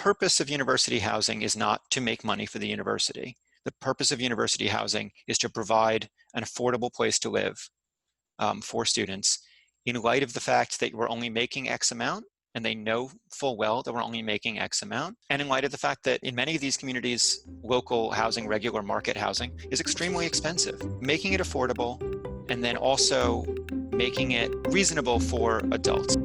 purpose of university housing is not to make money for the university. The purpose of university housing is to provide an affordable place to live for students in light of the fact that we're only making X amount, and they know full well that we're only making X amount, and in light of the fact that in many of these communities, local housing, regular market housing, is extremely expensive. Making it affordable, and then also making it reasonable for adults.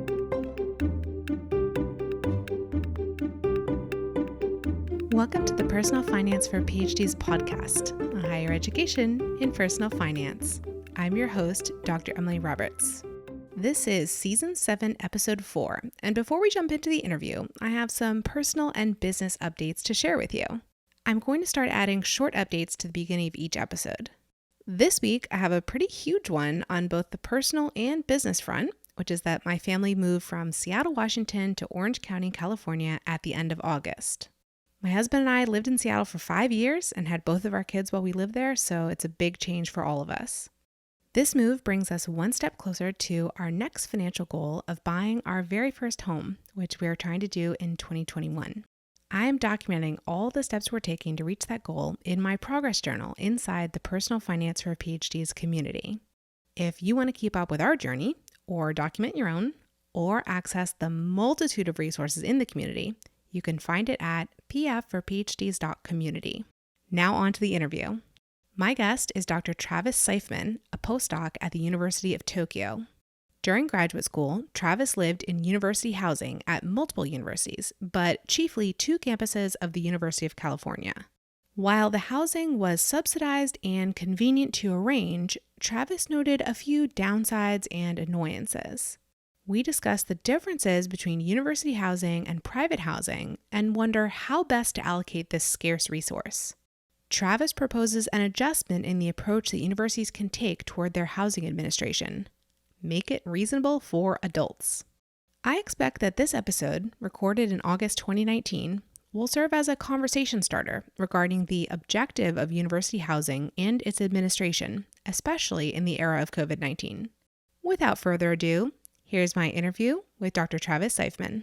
Welcome to the Personal Finance for PhD's podcast, a higher education in personal finance. I'm your host, Dr. Emily Roberts. This is Season 7, Episode 4, and before we jump into the interview, I have some personal and business updates to share with you. I'm going to start adding short updates to the beginning of each episode. This week, I have a pretty huge one on both the personal and business front, which is that my family moved from Seattle, Washington to Orange County, California at the end of August. My husband and I lived in Seattle for 5 years and had both of our kids while we lived there, so it's a big change for all of us. This move brings us one step closer to our next financial goal of buying our very first home, which we are trying to do in 2021. I am documenting all the steps we're taking to reach that goal in my progress journal inside the Personal Finance for PhD's community. If you want to keep up with our journey, or document your own, or access the multitude of resources in the community, you can find it at pfforphds.community. Now on to the interview. My guest is Dr. Travis Seifman, a postdoc at the University of Tokyo. During graduate school, Travis lived in university housing at multiple universities, but chiefly 2 campuses of the University of California. While the housing was subsidized and convenient to arrange, Travis noted a few downsides and annoyances. We discuss the differences between university housing and private housing and wonder how best to allocate this scarce resource. Travis proposes an adjustment in the approach that universities can take toward their housing administration. Make it reasonable for adults. I expect that this episode, recorded in August 2019, will serve as a conversation starter regarding the objective of university housing and its administration, especially in the era of COVID-19. Without further ado, here's my interview with Dr. Travis Seifman.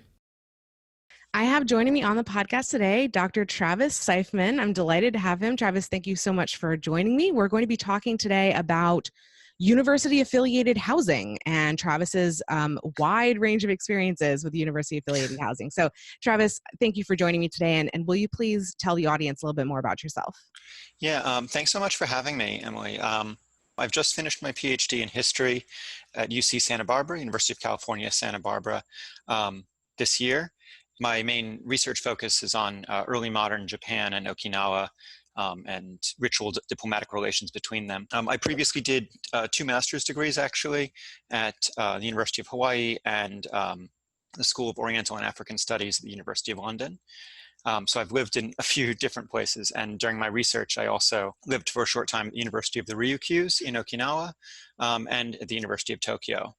I have joining me on the podcast today, Dr. Travis Seifman. I'm delighted to have him. Travis, thank you so much for joining me. We're going to be talking today about university-affiliated housing and Travis's wide range of experiences with university-affiliated housing. So, Travis, thank you for joining me today. And will you please tell the audience a little bit more about yourself? Yeah, thanks so much for having me, Emily. I've just finished my PhD in history at UC Santa Barbara, University of California, Santa Barbara, this year. My main research focus is on early modern Japan and Okinawa and ritual diplomatic relations between them. I previously did 2 master's degrees, actually, at the University of Hawaii and the School of Oriental and African Studies at the University of London. So I've lived in a few different places, and during my research, I also lived for a short time at the University of the Ryukyus in Okinawa and at the University of Tokyo.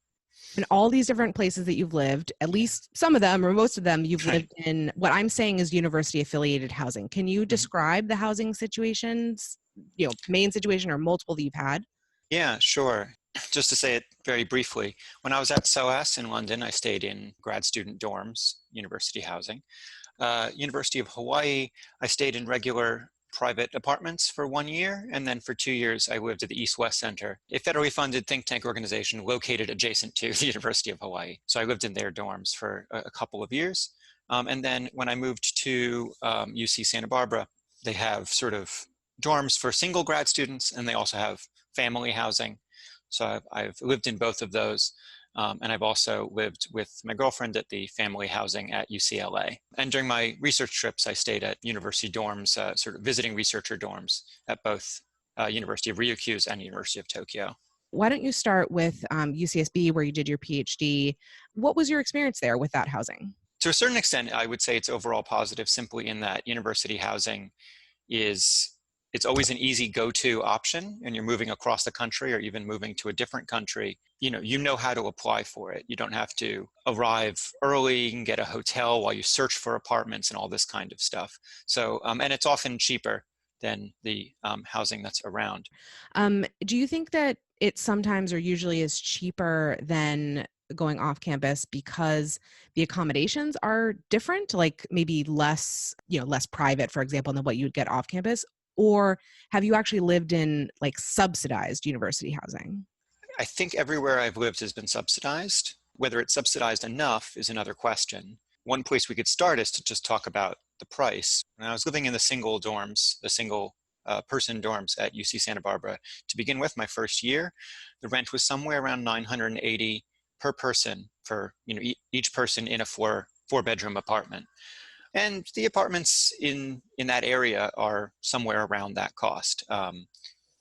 In all these different places that you've lived, at least some of them or most of them, you've Right. lived in what I'm saying is university-affiliated housing. Can you describe the housing situations, main situation or multiple that you've had? Yeah, sure. Just to say it very briefly, when I was at SOAS in London, I stayed in grad student dorms, university housing. University of Hawaii, I stayed in regular private apartments for 1 year, and then for 2 years I lived at the East-West Center, a federally funded think tank organization located adjacent to the University of Hawaii. So I lived in their dorms for a couple of years. And then when I moved to UC Santa Barbara, they have sort of dorms for single grad students, and they also have family housing. So I've lived in both of those. And I've also lived with my girlfriend at the family housing at UCLA. And during my research trips, I stayed at university dorms, sort of visiting researcher dorms at both University of Ryukyus and University of Tokyo. Why don't you start with UCSB, where you did your PhD? What was your experience there with that housing? To a certain extent, I would say it's overall positive, simply in that university housing it's always an easy go-to option, and you're moving across the country or even moving to a different country. You know how to apply for it. You don't have to arrive early. You can get a hotel while you search for apartments and all this kind of stuff. So, and it's often cheaper than the housing that's around. Do you think that it sometimes or usually is cheaper than going off campus because the accommodations are different, like maybe less, less private, for example, than what you'd get off campus? Or have you actually lived in like subsidized university housing? I think everywhere I've lived has been subsidized. Whether it's subsidized enough is another question. One place we could start is to just talk about the price. When I was living in the single dorms, the single person dorms at UC Santa Barbara, to begin with, my first year, the rent was somewhere around $980 per person for each person in a four-bedroom apartment. And the apartments in that area are somewhere around that cost.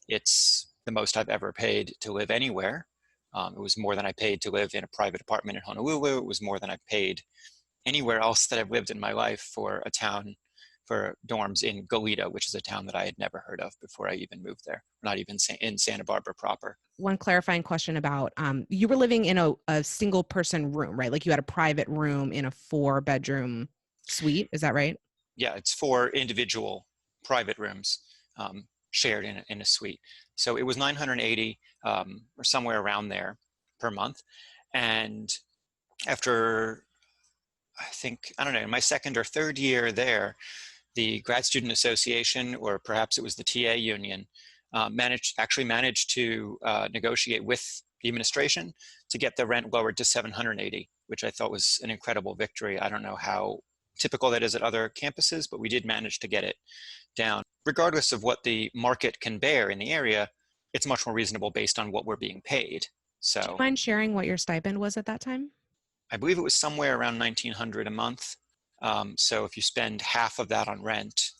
It's the most I've ever paid to live anywhere. It was more than I paid to live in a private apartment in Honolulu. It was more than I paid anywhere else that I've lived in my life for dorms in Goleta, which is a town that I had never heard of before I even moved there, not even in Santa Barbara proper. One clarifying question about, you were living in a single person room, right? Like you had a private room in a 4-bedroom suite. Is that right? Yeah, it's 4 individual private rooms shared in a suite. So it was $980 or somewhere around there per month. And after, I don't know, in my second or third year there, the Grad Student Association, or perhaps it was the TA union, actually managed to negotiate with the administration to get the rent lowered to $780, which I thought was an incredible victory. I don't know how typical that is at other campuses, but we did manage to get it down. Regardless of what the market can bear in the area, it's much more reasonable based on what we're being paid. So, do you mind sharing what your stipend was at that time? I believe it was somewhere around $1,900 a month. So if you spend half of that on rent,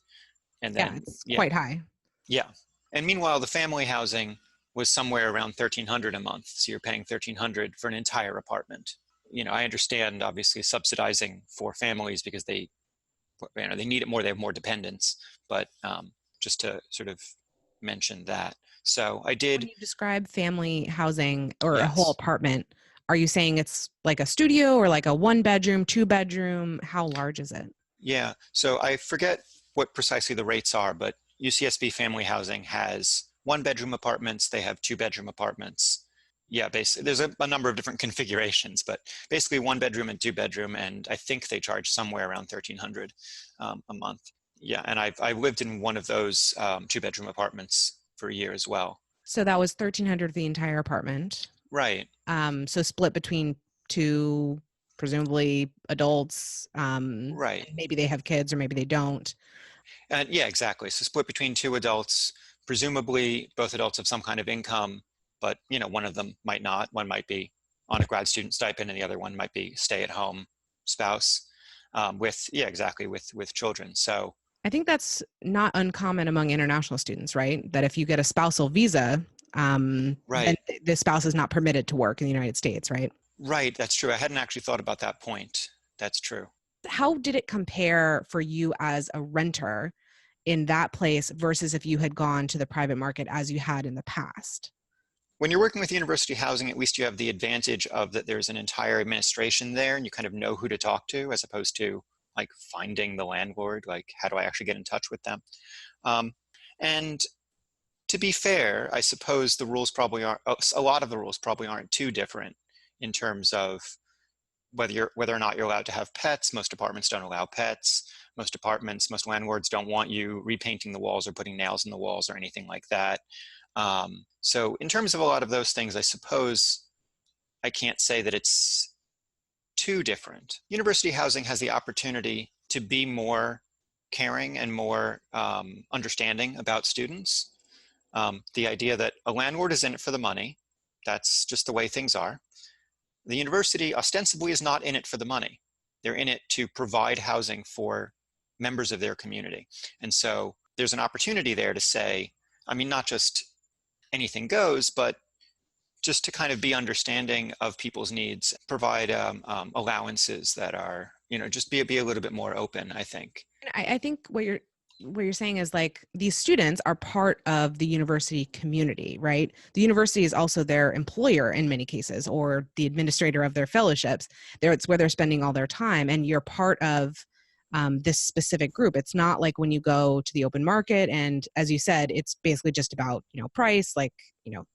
and then It's quite high. Yeah. And meanwhile, the family housing was somewhere around $1,300 a month. So you're paying $1,300 for an entire apartment. I understand obviously subsidizing for families because they need it more. They have more dependents, but just to sort of mention that. So I did. When you describe family housing or a whole Yes. apartment, are you saying it's like a studio or like a 1-bedroom, 2-bedroom? How large is it? Yeah. So I forget what precisely the rates are, but UCSB family housing has 1-bedroom apartments. They have 2-bedroom apartments. Yeah, basically, there's a number of different configurations, but basically 1-bedroom and 2-bedroom, and I think they charge somewhere around $1,300 a month. Yeah, and I've lived in one of those 2-bedroom apartments for a year as well. So that was $1,300 the entire apartment. Right. So split between 2, presumably adults. Right. Maybe they have kids or maybe they don't. And yeah, exactly. So split between 2 adults, presumably both adults have some kind of income, but one of them might not. One might be on a grad student stipend and the other one might be stay-at-home spouse with children. So I think that's not uncommon among international students, right? That if you get a spousal visa, then right. the spouse is not permitted to work in the United States, right? Right, that's true. I hadn't actually thought about that point. That's true. How did it compare for you as a renter in that place versus if you had gone to the private market as you had in the past? When you're working with university housing, at least you have the advantage of that there's an entire administration there and you kind of know who to talk to, as opposed to like finding the landlord, like how do I actually get in touch with them? And to be fair, I suppose the rules probably aren't, a lot of the rules probably aren't too different in terms of whether or not you're allowed to have pets. Most apartments don't allow pets. Most landlords don't want you repainting the walls or putting nails in the walls or anything like that. So in terms of a lot of those things, I suppose I can't say that it's too different. University housing has the opportunity to be more caring and more understanding about students. The idea that a landlord is in it for the money, that's just the way things are. The university ostensibly is not in it for the money. They're in it to provide housing for members of their community. And so there's an opportunity there to say, not just anything goes, but just to kind of be understanding of people's needs, provide allowances that are, just be a little bit more open, I think. I think what you're saying is like these students are part of the university community, right? The university is also their employer in many cases, or the administrator of their fellowships. It's where they're spending all their time, and you're part of this specific group. It's not like when you go to the open market and, as you said, it's basically just about price, like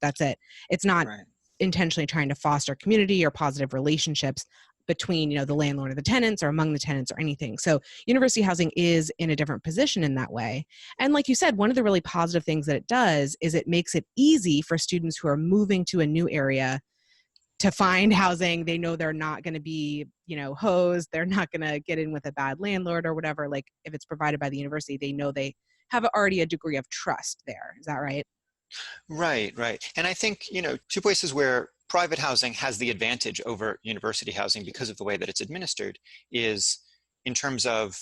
that's it. It's not. Right. intentionally trying to foster community or positive relationships between, the landlord and the tenants or among the tenants or anything. So university housing is in a different position in that way. And like you said, one of the really positive things that it does is it makes it easy for students who are moving to a new area to find housing. They know they're not going to be, hosed. They're not going to get in with a bad landlord or whatever. Like if it's provided by the university, they know they have already a degree of trust there. Is that right? Right, right. And I think, two places where private housing has the advantage over university housing because of the way that it's administered is in terms of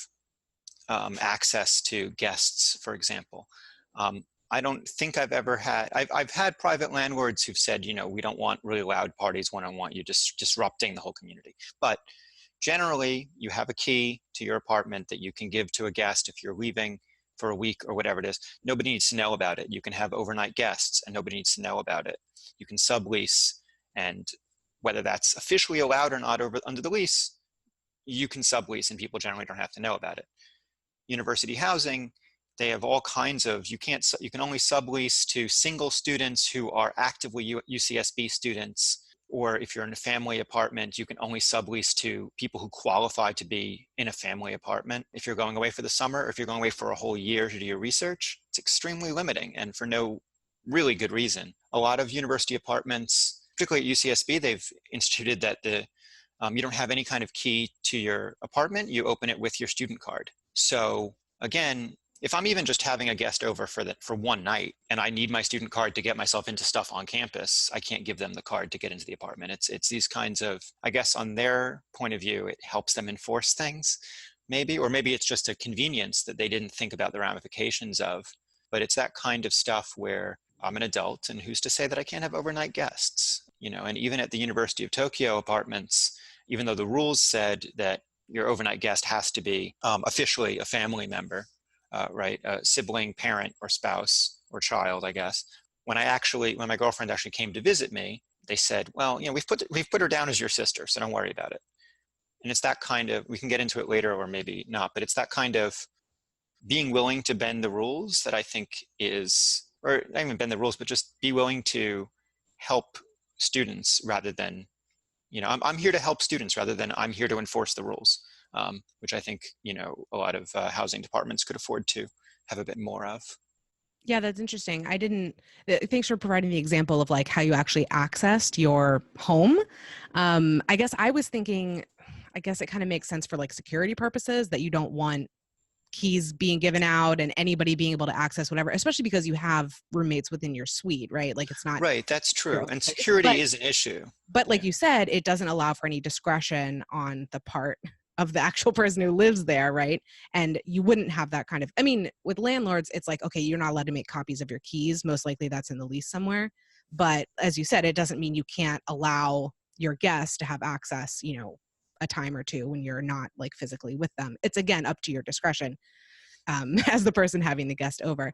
access to guests, for example. I don't think I've ever had, I've had private landlords who've said, we don't want really loud parties, we don't want you just disrupting the whole community. But generally, you have a key to your apartment that you can give to a guest if you're leaving for a week or whatever it is. Nobody needs to know about it. You can have overnight guests and nobody needs to know about it. You can sublease, and whether that's officially allowed or not under the lease, you can sublease and people generally don't have to know about it. University housing, they have all kinds of, you can only sublease to single students who are actively UCSB students, or if you're in a family apartment, you can only sublease to people who qualify to be in a family apartment. If you're going away for the summer, or if you're going away for a whole year to do your research, it's extremely limiting and for no really good reason. A lot of university apartments, particularly at UCSB, they've instituted that you don't have any kind of key to your apartment, you open it with your student card. So again, if I'm even just having a guest over for one night and I need my student card to get myself into stuff on campus, I can't give them the card to get into the apartment. It's these kinds of, I guess on their point of view, it helps them enforce things maybe, or maybe it's just a convenience that they didn't think about the ramifications of. But it's that kind of stuff where I'm an adult and who's to say that I can't have overnight guests, and even at the University of Tokyo apartments, even though the rules said that your overnight guest has to be officially a family member, right? A sibling, parent, or spouse, or child, I guess. When my girlfriend actually came to visit me, they said, well, we've put her down as your sister, so don't worry about it. And it's that kind of, we can get into it later or maybe not, but it's that kind of being willing to bend the rules that I think is, or not even bend the rules, but just be willing to help students rather than, I'm here to help students rather than I'm here to enforce the rules. Which I think, a lot of housing departments could afford to have a bit more of. Yeah, that's interesting. Thanks for providing the example of like how you actually accessed your home. I guess I was thinking, I guess it kind of makes sense for like security purposes that you don't want keys being given out and anybody being able to access whatever, especially because you have roommates within your suite, right? Like it's not right. That's true. And security is an issue. But like you said, it doesn't allow for any discretion on the part of the actual person who lives there, right? And you wouldn't have that kind of, with landlords, it's like, okay, you're not allowed to make copies of your keys. Most likely that's in the lease somewhere. But as you said, it doesn't mean you can't allow your guests to have access, a time or two when you're not like physically with them. It's again up to your discretion as the person having the guest over.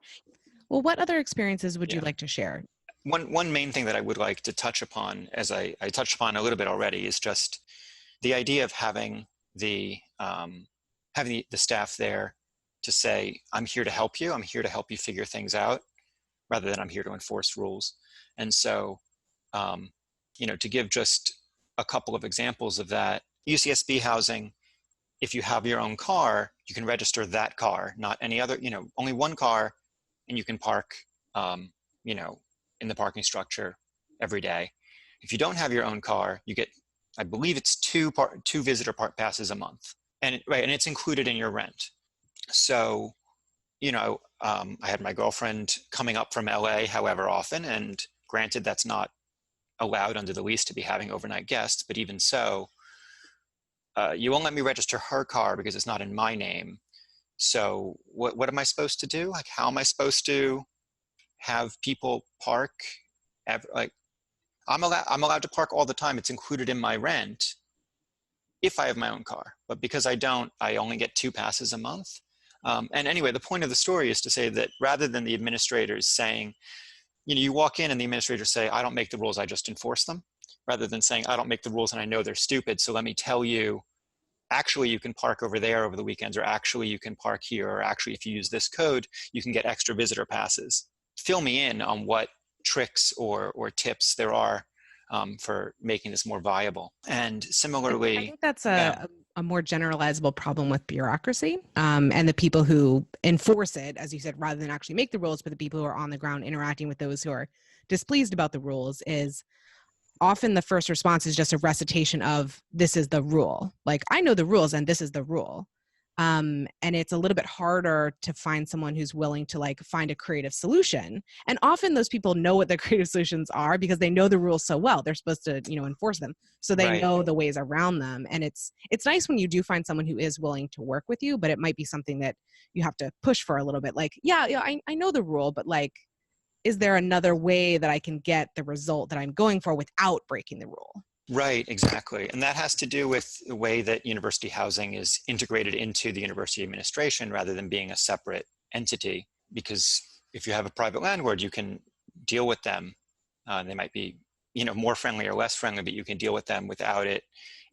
Well, what other experiences would you like to share? One main thing that I would like to touch upon, as I touched upon a little bit already, is just the idea of having the staff there to say, I'm here to help you. I'm here to help you figure things out, rather than I'm here to enforce rules. And so, to give just a couple of examples of that, UCSB housing, if you have your own car, you can register that car, not any other, only one car, and you can park, in the parking structure every day. If you don't have your own car, you get, I believe it's two visitor park passes a month, and it's included in your rent. So, I had my girlfriend coming up from LA however often, and granted that's not allowed under the lease to be having overnight guests, but even so, you won't let me register her car because it's not in my name. So what am I supposed to do? Like, how am I supposed to have people park? I'm allowed to park all the time. It's included in my rent if I have my own car. But because I don't, I only get 2 passes a month. And anyway, the point of the story is to say that rather than the administrators saying, you walk in and the administrators say, I don't make the rules, I just enforce them, rather than saying, I don't make the rules and I know they're stupid, so let me tell you, actually you can park over there over the weekends, or actually you can park here, or actually if you use this code, you can get extra visitor passes. Fill me in on what tricks or tips there are for making this more viable. And I similarly, think that's yeah, a more generalizable problem with bureaucracy, and the people who enforce it, as you said, rather than actually make the rules, but the people who are on the ground interacting with those who are displeased about the rules is often the first response is just a recitation of this is the rule. Like, I know the rules and this is the rule. And it's a little bit harder to find someone who's willing to like find a creative solution. And often those people know what the creative solutions are because they know the rules so well. They're supposed to, enforce them. So they right. know the ways around them. And it's nice when you do find someone who is willing to work with you, but it might be something that you have to push for a little bit. Like, I know the rule, but like, is there another way that I can get the result that I'm going for without breaking the rule? Right, exactly. And that has to do with the way that university housing is integrated into the university administration rather than being a separate entity. Because if you have a private landlord, you can deal with them. They might be, more friendly or less friendly, but you can deal with them without it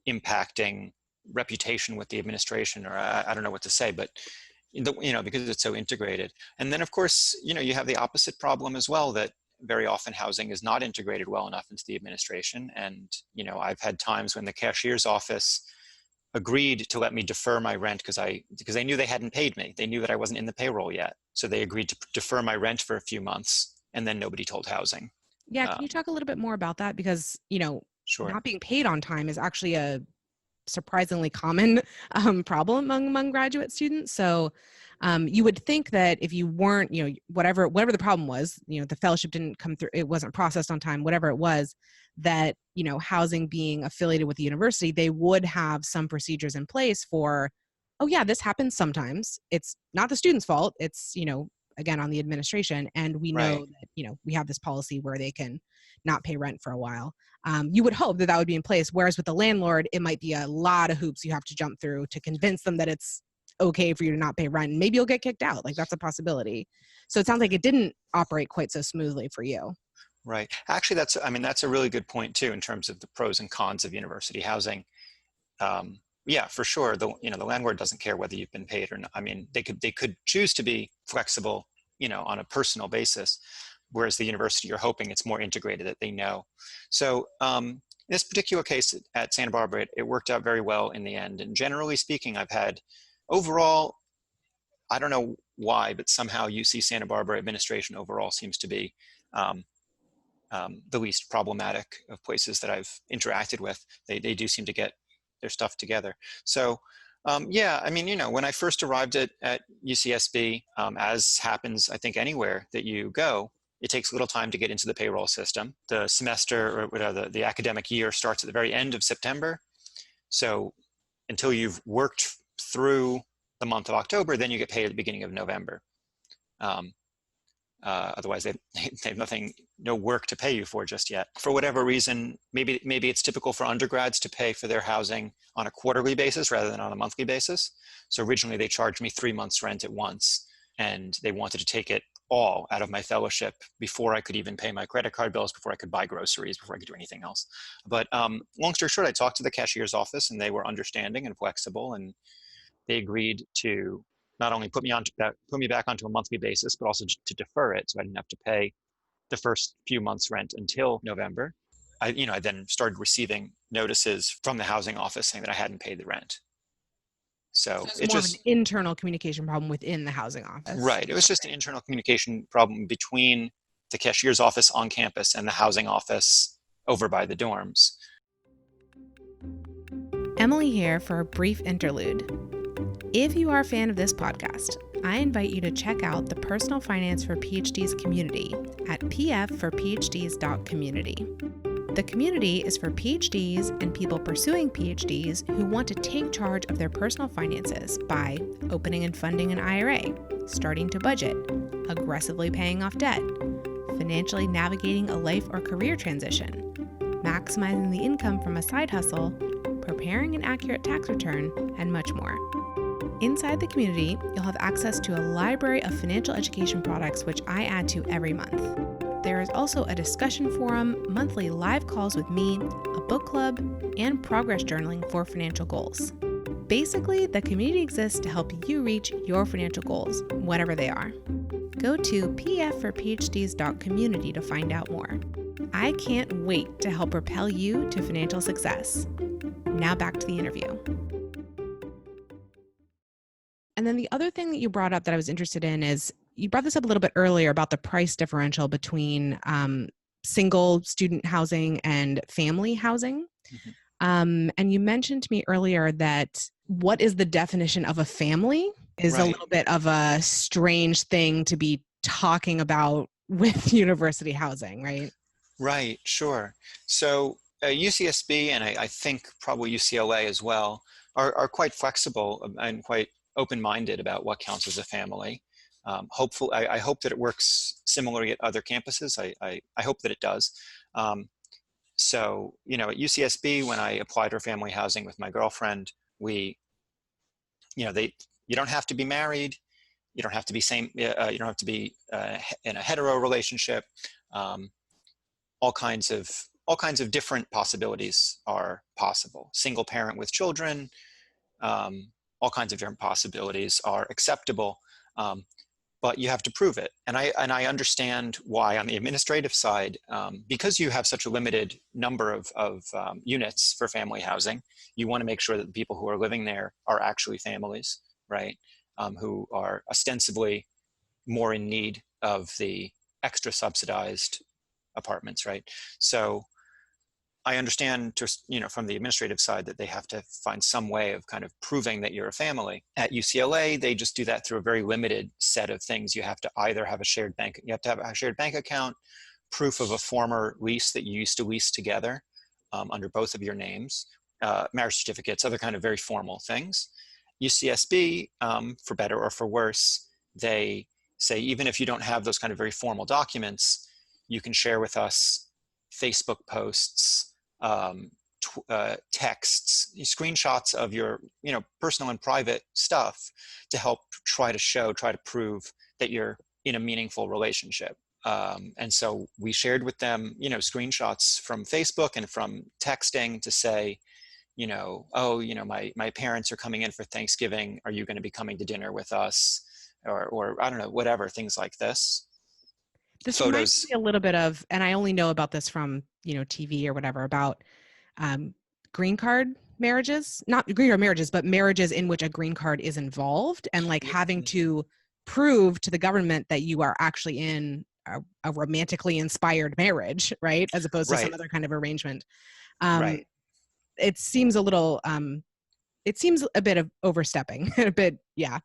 impacting reputation with the administration, or I don't know what to say, but because it's so integrated. And then of course, you have the opposite problem as well, that very often housing is not integrated well enough into the administration. And, I've had times when the cashier's office agreed to let me defer my rent because they knew they hadn't paid me. They knew that I wasn't in the payroll yet. So they agreed to defer my rent for a few months, and then nobody told housing. Yeah, can you talk a little bit more about that? Because, Sure. not being paid on time is actually a surprisingly common problem among graduate students. So you would think that if you weren't, whatever the problem was, the fellowship didn't come through, it wasn't processed on time, whatever it was, that, housing being affiliated with the university, they would have some procedures in place for, oh yeah, this happens sometimes. It's not the student's fault. It's, again, on the administration. And we know Right. that, we have this policy where they can not pay rent for a while. You would hope that would be in place. Whereas with the landlord, it might be a lot of hoops you have to jump through to convince them that it's okay for you to not pay rent. And maybe you'll get kicked out. Like, that's a possibility. So it sounds like it didn't operate quite so smoothly for you. Right. Actually, that's a really good point too, in terms of the pros and cons of university housing. Yeah, for sure. The landlord doesn't care whether you've been paid or not. I mean, they could choose to be flexible, on a personal basis, whereas the university, you're hoping it's more integrated, that they know. So in this particular case at Santa Barbara, it worked out very well in the end. And generally speaking, I've had overall, I don't know why, but somehow UC Santa Barbara administration overall seems to be the least problematic of places that I've interacted with. They do seem to get their stuff together. So yeah, I mean, when I first arrived at UCSB, as happens, I think, anywhere that you go, it takes a little time to get into the payroll system. The semester, or whatever, the academic year starts at the very end of September. So until you've worked through the month of October, then you get paid at the beginning of November. Otherwise, they have no work to pay you for just yet. For whatever reason, maybe it's typical for undergrads to pay for their housing on a quarterly basis rather than on a monthly basis. So originally they charged me 3 months rent at once, and they wanted to take it all out of my fellowship before I could even pay my credit card bills, before I could buy groceries, before I could do anything else. But long story short, I talked to the cashier's office, and they were understanding and flexible, and they agreed to not only put me back onto a monthly basis, but also to defer it, so I didn't have to pay the first few months' rent until November. I then started receiving notices from the housing office saying that I hadn't paid the rent. So It's it more of just an internal communication problem within the housing office. right. It was just an internal communication problem between the cashier's office on campus and the housing office over by the dorms. Emily here for a brief interlude. If you are a fan of this podcast, I invite you to check out the Personal Finance for PhDs community at pfforphds.community. The community is for PhDs and people pursuing PhDs who want to take charge of their personal finances by opening and funding an IRA, starting to budget, aggressively paying off debt, financially navigating a life or career transition, maximizing the income from a side hustle, preparing an accurate tax return, and much more. Inside the community, you'll have access to a library of financial education products which I add to every month. There is also a discussion forum, monthly live calls with me, a book club, and progress journaling for financial goals. Basically, the community exists to help you reach your financial goals, whatever they are. Go to pfforphds.community to find out more. I can't wait to help propel you to financial success. Now back to the interview. And then the other thing that you brought up that I was interested in is you brought this up a little bit earlier about the price differential between single student housing and family housing. And you mentioned to me earlier that what is the definition of a family is a Right. little bit of a strange thing to be talking about with university housing, right? Right, sure. So UCSB and I think probably UCLA as well are quite flexible and quite open-minded about what counts as a family. I hope that it works similarly at other campuses. I hope that it does. So, at UCSB, when I applied for family housing with my girlfriend, we, you don't have to be married. You don't have to be you don't have to be in a hetero relationship. Um, all kinds of different possibilities are possible. Single parent with children, all kinds of different possibilities are acceptable, but you have to prove it. And I understand why on the administrative side, because you have such a limited number of units for family housing, you want to make sure that the people who are living there are actually families, right? Who are ostensibly more in need of the extra subsidized apartments, right? So I understand just, from the administrative side that they have to find some way of kind of proving that you're a family. At UCLA, they just do that through a very limited set of things. You have to either have you have to have a shared bank account, proof of a former lease that you used to lease together under both of your names, marriage certificates, other kind of very formal things. UCSB, for better or for worse, they say even if you don't have those kind of very formal documents, you can share with us Facebook posts, texts, screenshots of your personal and private stuff to help try to prove that you're in a meaningful relationship. And so we shared with them screenshots from Facebook and from texting to say, my parents are coming in for Thanksgiving, are you going to be coming to dinner with us, or I don't know, whatever, things like this. This reminds Photos. me a little bit of, and I only know about this from, TV or whatever, about green card marriages, not green card marriages, but marriages in which a green card is involved, and like having to prove to the government that you are actually in a romantically inspired marriage, right? As opposed to some other kind of arrangement. Right. It seems a little, it seems a bit of overstepping, a bit, yeah.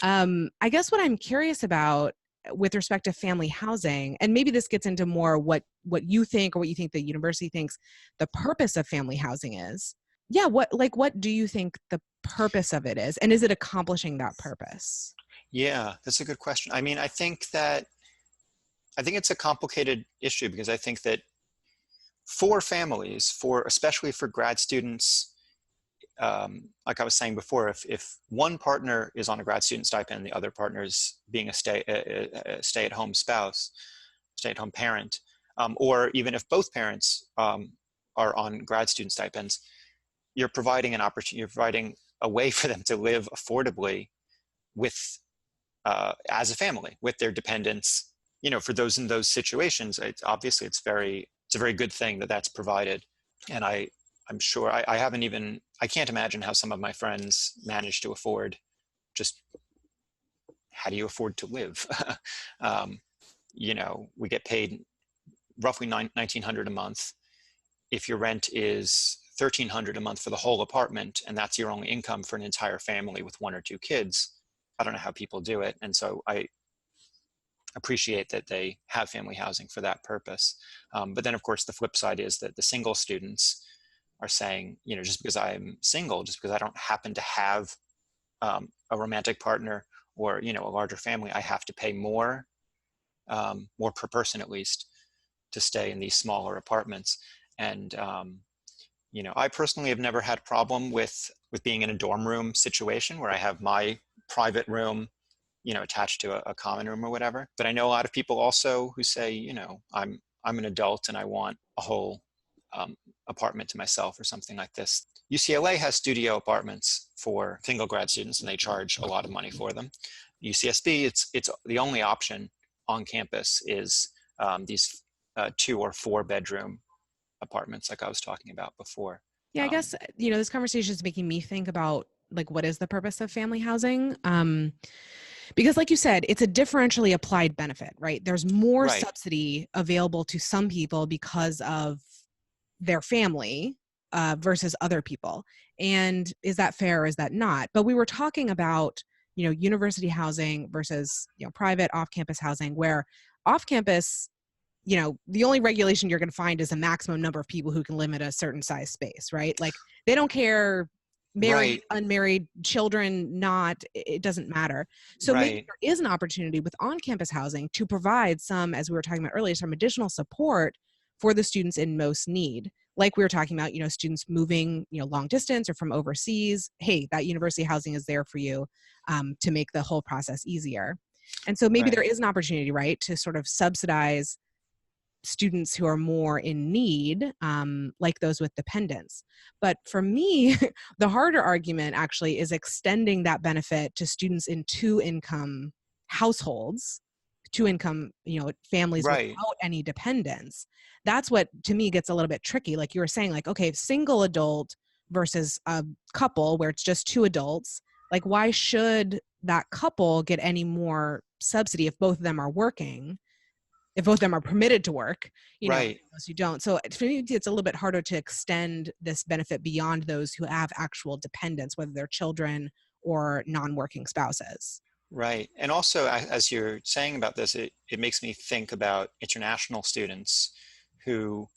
I guess what I'm curious about with respect to family housing, and maybe this gets into more what you think or what you think the university thinks the purpose of family housing is. Yeah, what do you think the purpose of it is, and is it accomplishing that purpose? Yeah, that's a good question. I mean, I think it's a complicated issue because I think that for families, especially for grad students, like I was saying before, if one partner is on a grad student stipend and the other partner is being a stay-at-home spouse, stay-at-home parent, or even if both parents are on grad student stipends, you're providing an opportunity, you're providing a way for them to live affordably with as a family with their dependents. For those in those situations, it's a very good thing that that's provided. And I'm sure I can't imagine how some of my friends manage to afford, just how do you afford to live? We get paid roughly $1,900 a month. If your rent is $1,300 a month for the whole apartment, and that's your only income for an entire family with one or two kids, I don't know how people do it. And so I appreciate that they have family housing for that purpose. But then, of course, the flip side is that the single students are saying, just because I'm single, just because I don't happen to have a romantic partner or, a larger family, I have to pay more per person at least, to stay in these smaller apartments. And, I personally have never had a problem with being in a dorm room situation where I have my private room, attached to a common room or whatever. But I know a lot of people also who say, I'm an adult and I want a whole apartment to myself or something like this. UCLA has studio apartments for single grad students and they charge a lot of money for them. UCSB, it's the only option on campus is these 2 or 4 bedroom apartments like I was talking about before. Yeah, I guess, this conversation is making me think about like, what is the purpose of family housing? Because like you said, it's a differentially applied benefit, right? There's more Right, subsidy available to some people because of their family versus other people. And is that fair or is that not? But we were talking about, university housing versus, private off-campus housing, where off-campus, the only regulation you're going to find is a maximum number of people who can live in a certain size space, right? Like they don't care married, right, unmarried, children, not, it doesn't matter. So maybe right, there is an opportunity with on-campus housing to provide some, as we were talking about earlier, some additional support for the students in most need. Like we were talking about, students moving, long distance or from overseas. Hey, that university housing is there for you to make the whole process easier. And so maybe there right, is an opportunity, right, to sort of subsidize students who are more in need, like those with dependents. But for me, the harder argument actually is extending that benefit to students in two-income households, two-income, families right, without any dependents. That's what, to me, gets a little bit tricky. Like you were saying, like, okay, single adult versus a couple where it's just two adults, like why should that couple get any more subsidy if both of them are working? If both of them are permitted to work, right. unless you don't. So for me, it's a little bit harder to extend this benefit beyond those who have actual dependents, whether they're children or non-working spouses. Right. And also, as you're saying about this, it makes me think about international students who,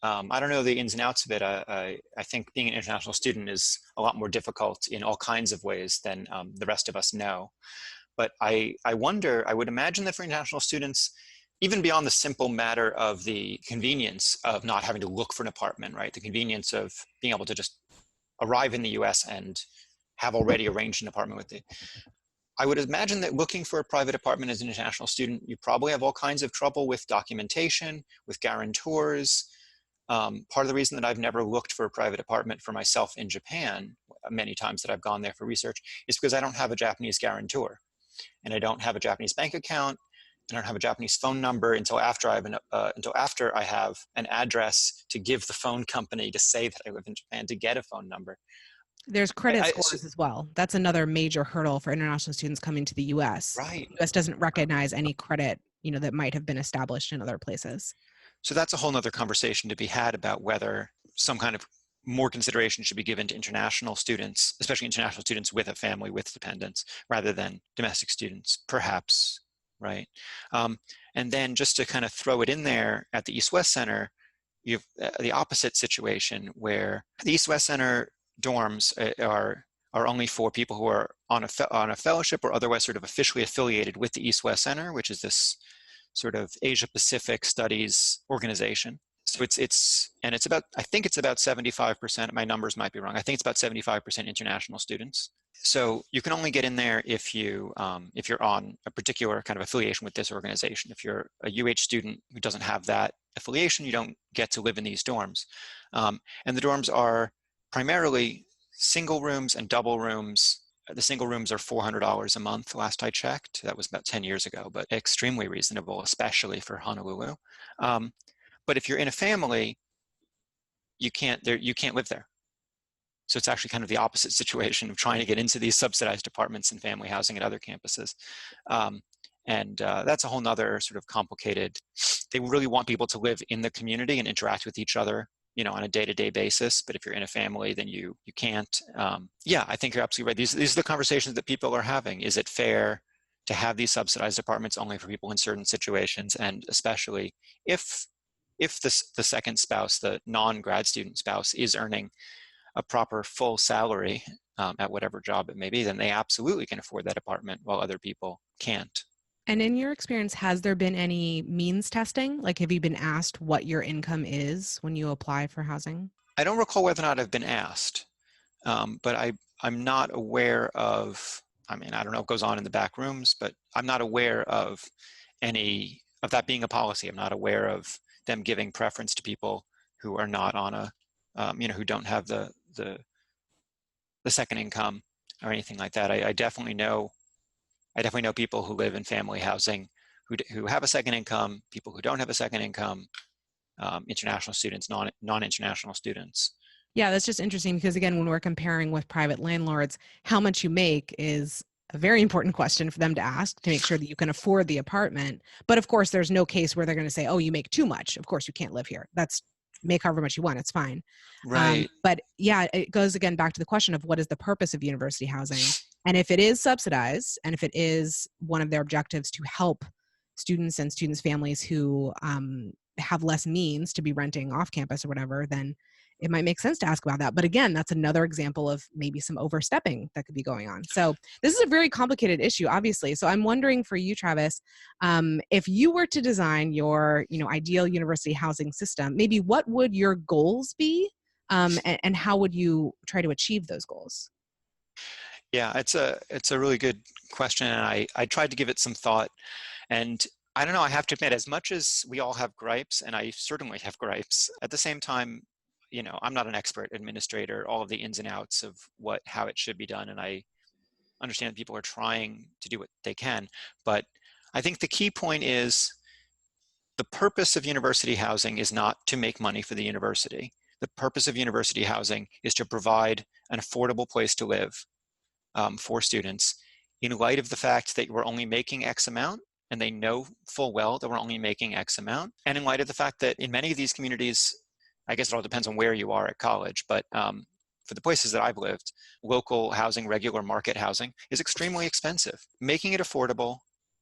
I don't know the ins and outs of it. I think being an international student is a lot more difficult in all kinds of ways than the rest of us know. But I wonder, I would imagine that for international students, even beyond the simple matter of the convenience of not having to look for an apartment, right? The convenience of being able to just arrive in the US and have already arranged an apartment with it. I would imagine that looking for a private apartment as an international student, you probably have all kinds of trouble with documentation, with guarantors. Part of the reason that I've never looked for a private apartment for myself in Japan, many times that I've gone there for research, is because I don't have a Japanese guarantor. And I don't have a Japanese bank account, and I don't have a Japanese phone number until after I have an address to give the phone company to say that I live in Japan to get a phone number. There's credit scores as well. That's another major hurdle for international students coming to the US. Right. The US doesn't recognize any credit, that might have been established in other places. So that's a whole nother conversation to be had about whether some kind of more consideration should be given to international students, especially international students with a family with dependents, rather than domestic students, perhaps, right? And then just to kind of throw it in there, at the East-West Center, you have the opposite situation where the East-West Center dorms are only for people who are on a fellowship or otherwise sort of officially affiliated with the East-West Center, which is this sort of Asia Pacific studies organization. So it's about, I think it's about 75%, my numbers might be wrong, I think it's about 75% international students. So you can only get in there if you're on a particular kind of affiliation with this organization. If you're a UH student who doesn't have that affiliation, you don't get to live in these dorms. And the dorms are primarily single rooms and double rooms. The single rooms are $400 a month, last I checked. That was about 10 years ago, but extremely reasonable, especially for Honolulu. But if you're in a family, you can't live there. So it's actually kind of the opposite situation of trying to get into these subsidized apartments and family housing at other campuses. That's a whole nother sort of complicated, they really want people to live in the community and interact with each other, on a day-to-day basis. But if you're in a family, then you can't. Yeah, I think you're absolutely right. These are the conversations that people are having. Is it fair to have these subsidized apartments only for people in certain situations? And especially if the second spouse, the non-grad student spouse, is earning a proper full salary at whatever job it may be, then they absolutely can afford that apartment while other people can't. And in your experience, has there been any means testing? Like, have you been asked what your income is when you apply for housing? I don't recall whether or not I've been asked, but I'm not aware of, I mean, I don't know what goes on in the back rooms, but I'm not aware of any of that being a policy. I'm not aware of them giving preference to people who are not on a, who don't have the second income or anything like that. I definitely know people who live in family housing who have a second income, people who don't have a second income, international students, non-international students. Yeah, that's just interesting because, again, when we're comparing with private landlords, how much you make is a very important question for them to ask to make sure that you can afford the apartment. But of course, there's no case where they're going to say, oh, you make too much. Of course, you can't live here. That's make however much you want. It's fine. Right. But yeah, it goes again back to the question of what is the purpose of university housing? And if it is subsidized, and if it is one of their objectives to help students and students' families who have less means to be renting off campus or whatever, then it might make sense to ask about that. But again, that's another example of maybe some overstepping that could be going on. So this is a very complicated issue, obviously. So I'm wondering for you, Travis, if you were to design your, ideal university housing system, maybe what would your goals be, and how would you try to achieve those goals? Yeah, it's a really good question, and I tried to give it some thought. And I don't know, I have to admit, as much as we all have gripes, and I certainly have gripes, at the same time, I'm not an expert administrator, all of the ins and outs of how it should be done. And I understand people are trying to do what they can. But I think the key point is the purpose of university housing is not to make money for the university. The purpose of university housing is to provide an affordable place to live for students in light of the fact that we're only making X amount, and they know full well that we're only making X amount. And in light of the fact that in many of these communities, I guess it all depends on where you are at college, but for the places that I've lived, local housing, regular market housing is extremely expensive. Making it affordable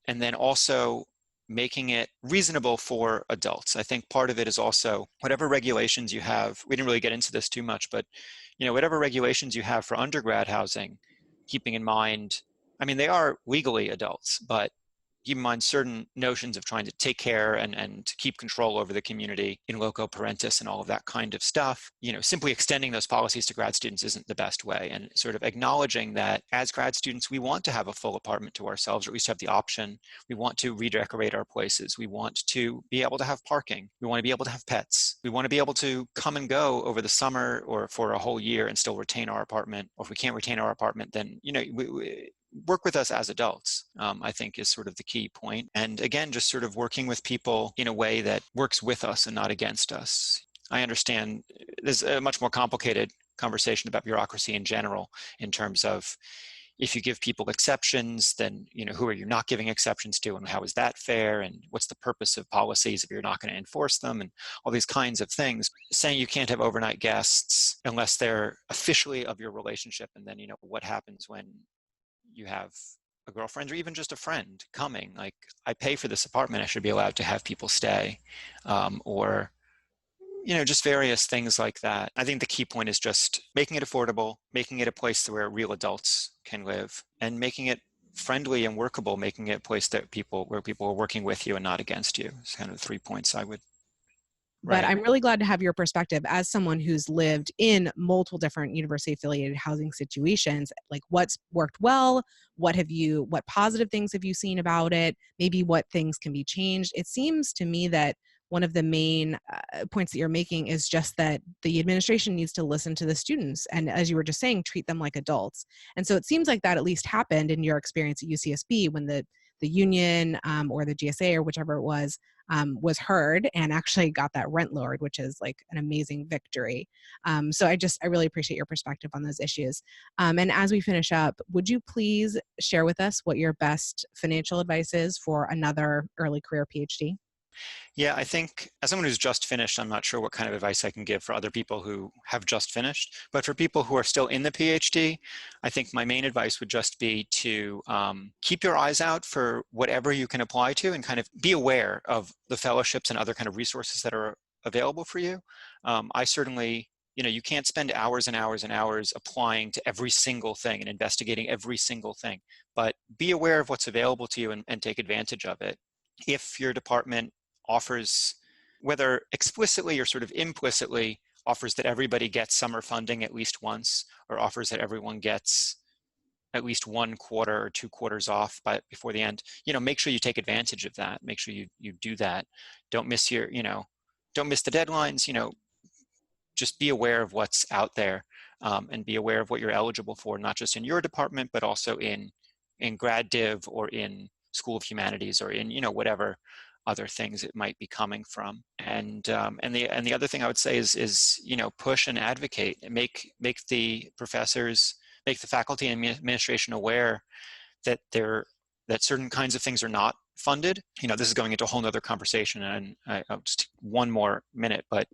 and then also making it reasonable for adults. I think part of it is also whatever regulations you have, we didn't really get into this too much, but whatever regulations you have for undergrad housing, keeping in mind, they are legally adults, but keep in mind certain notions of trying to take care and keep control over the community in loco parentis and all of that kind of stuff. Simply extending those policies to grad students isn't the best way, and sort of acknowledging that as grad students, we want to have a full apartment to ourselves, or at least have the option. We want to redecorate our places. We want to be able to have parking. We want to be able to have pets. We want to be able to come and go over the summer or for a whole year and still retain our apartment. Or if we can't retain our apartment, then, we work with us as adults, I think is sort of the key point. And again, just sort of working with people in a way that works with us and not against us. I understand there's a much more complicated conversation about bureaucracy in general, in terms of if you give people exceptions, then who are you not giving exceptions to, and how is that fair, and what's the purpose of policies if you're not going to enforce them, and all these kinds of things. Saying you can't have overnight guests unless they're officially of your relationship, and then what happens when you have a girlfriend or even just a friend coming, like, I pay for this apartment, I should be allowed to have people stay, or just various things like that. I think the key point is just making it affordable, making it a place where real adults can live, and making it friendly and workable, making it a place where people are working with you and not against you. It's kind of the 3 points I would But write. I'm really glad to have your perspective as someone who's lived in multiple different university affiliated housing situations. Like, what's worked well? What positive things have you seen about it? Maybe what things can be changed? It seems to me that one of the main points that you're making is just that the administration needs to listen to the students. And as you were just saying, treat them like adults. And so it seems like that at least happened in your experience at UCSB when the union or the GSA or whichever it was heard and actually got that rent lowered, which is like an amazing victory. So I really appreciate your perspective on those issues. And as we finish up, would you please share with us what your best financial advice is for another early career PhD? Yeah, I think as someone who's just finished, I'm not sure what kind of advice I can give for other people who have just finished. But for people who are still in the PhD, I think my main advice would just be to keep your eyes out for whatever you can apply to, and kind of be aware of the fellowships and other kind of resources that are available for you. I certainly, you can't spend hours and hours and hours applying to every single thing and investigating every single thing, but be aware of what's available to you and take advantage of it. If your department offers, whether explicitly or sort of implicitly, offers that everybody gets summer funding at least once, or offers that everyone gets at least 1 quarter or 2 quarters off before the end, make sure you take advantage of that. Make sure you do that. Don't miss don't miss the deadlines. Just be aware of what's out there, and be aware of what you're eligible for, not just in your department, but also in grad div or in School of Humanities or in, whatever other things it might be coming from. And the other thing I would say is push and advocate and make the professors, make the faculty and administration aware that certain kinds of things are not funded. This is going into a whole nother conversation, and I'll just one more minute, but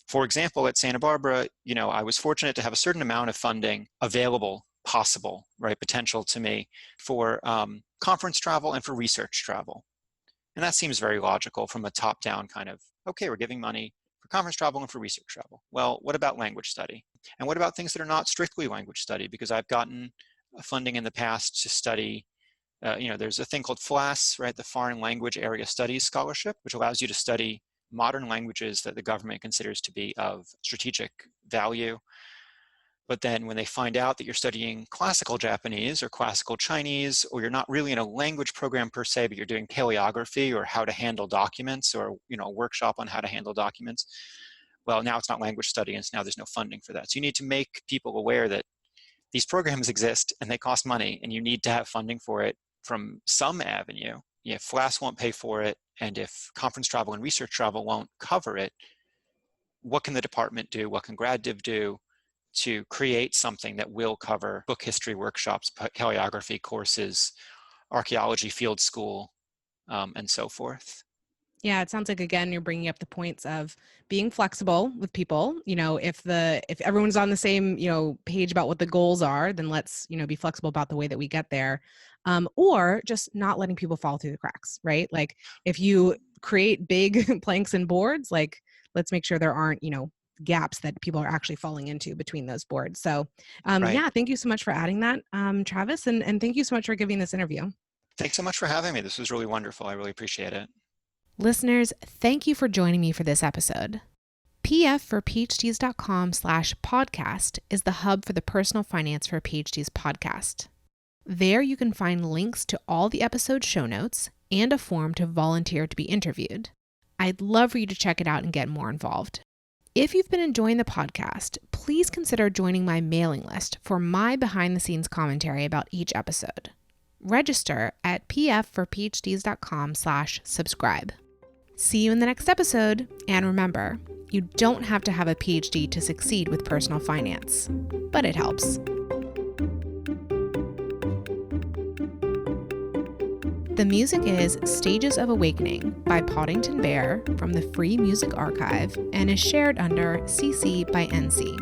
for example, at Santa Barbara, I was fortunate to have a certain amount of funding available, possible, right, potential to me for conference travel and for research travel. And that seems very logical from a top-down kind of, okay, we're giving money for conference travel and for research travel. Well, what about language study? And what about things that are not strictly language study? Because I've gotten funding in the past to study, there's a thing called FLAS, right, the Foreign Language Area Studies Scholarship, which allows you to study modern languages that the government considers to be of strategic value. But then when they find out that you're studying classical Japanese or classical Chinese, or you're not really in a language program per se, but you're doing paleography or how to handle documents, or a workshop on how to handle documents, well, now it's not language study, and now there's no funding for that. So you need to make people aware that these programs exist and they cost money, and you need to have funding for it from some avenue. If FLAS won't pay for it, and if conference travel and research travel won't cover it, what can the department do? What can GradDiv do to create something that will cover book history workshops, paleography courses, archaeology field school, and so forth? Yeah, it sounds like, again, you're bringing up the points of being flexible with people. If everyone's on the same, page about what the goals are, then let's, be flexible about the way that we get there. Or just not letting people fall through the cracks, right? Like if you create big planks and boards, like let's make sure there aren't, gaps that people are actually falling into between those boards. So Right. yeah, thank you so much for adding that, Travis. And thank you so much for giving this interview. Thanks so much for having me. This was really wonderful. I really appreciate it. Listeners, thank you for joining me for this episode. pfforphds.com/podcast is the hub for the Personal Finance for PhD's podcast. There you can find links to all the episode show notes and a form to volunteer to be interviewed. I'd love for you to check it out and get more involved. If you've been enjoying the podcast, please consider joining my mailing list for my behind-the-scenes commentary about each episode. Register at pfforphds.com/subscribe. See you in the next episode, and remember, you don't have to have a PhD to succeed with personal finance, but it helps. The music is Stages of Awakening by Poddington Bear from the Free Music Archive and is shared under CC by NC.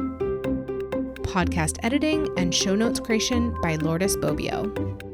Podcast editing and show notes creation by Lourdes Bobbio.